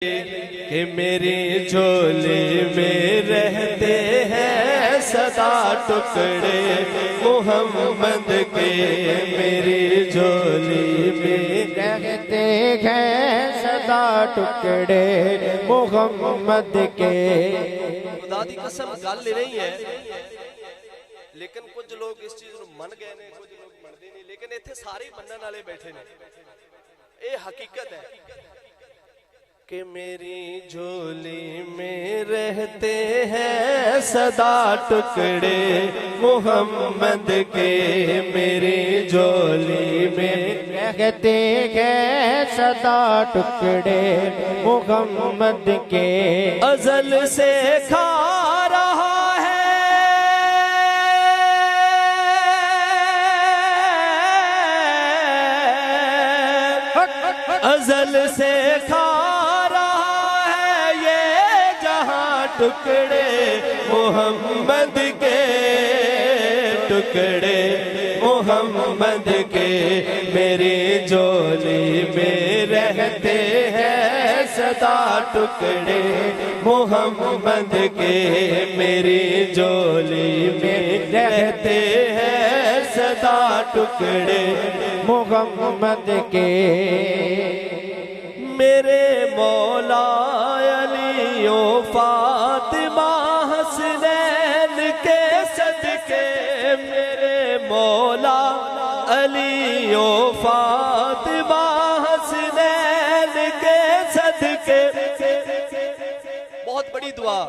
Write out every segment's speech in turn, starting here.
کہ میری جھولی میں رہتے ہیں سدا ٹکڑے محمد کے، میری جھولی میں رہتے ہیں سدا ٹکڑے محمد کے۔ خدا دی قسم گل نہیں ہے، لیکن کچھ لوگ اس چیز من گئے نے، کچھ لوگ منتے نہیں، لیکن ایتھے سارے منن والے بیٹھے نے۔ اے حقیقت ہے کہ میری جھولی میں رہتے ہیں سدا ٹکڑے محمد کے، میری جھولی میں رہتے ہیں سدا ٹکڑے محمد کے۔ ازل سے کھا رہا ہے ازل سے کھا ٹکڑے محمد کے، ٹکڑے محمد کے، میری جھولی میں رہتے ہیں سدا ٹکڑے محمد کے، میری جھولی میں رہتے ہیں سدا ٹکڑے محمد کے۔ میرے مولا علی و فاطمہ حسنین کے صدقے، میرے مولا علی و فاطمہ حسنین کے صدقے، بہت بڑی دعا،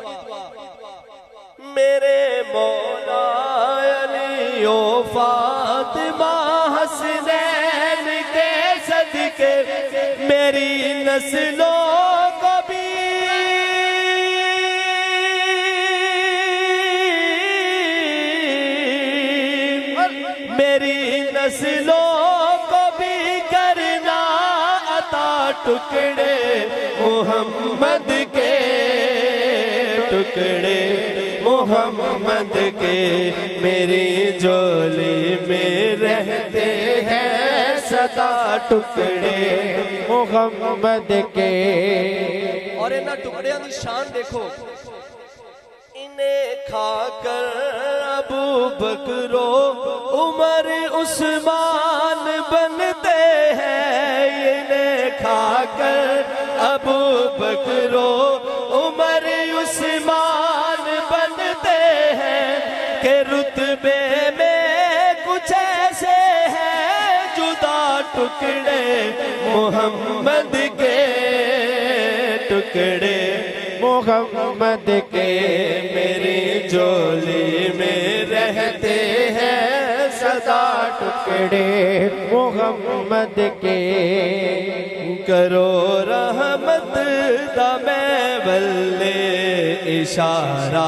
میرے مولا علی و فاطمہ حسنین کے صدقے، میری نسلوں کو بھی میری نسلوں کو بھی کرنا عطا ٹکڑے محمد کے، ٹکڑے محمد کے، میری جھولی میں رہتے ہیں سدا ٹکڑے محمد کے۔ اور انہاں ٹکڑیاں دی شان دیکھو، انہیں کھا کر ابو بکر و عمر عثمان بنتے ہیں، انہیں کھا کر ابو بکر و عمر عثمان بنتے ہیں، کہ رتبے میں کچھ ایسے ہیں جدا ٹکڑے محمد کے، ٹکڑے محمد کے، میری جھولی میں رہتے ہیں سدا ٹکڑے محمد کے۔ کرو رحمت دا میں بلے اشارہ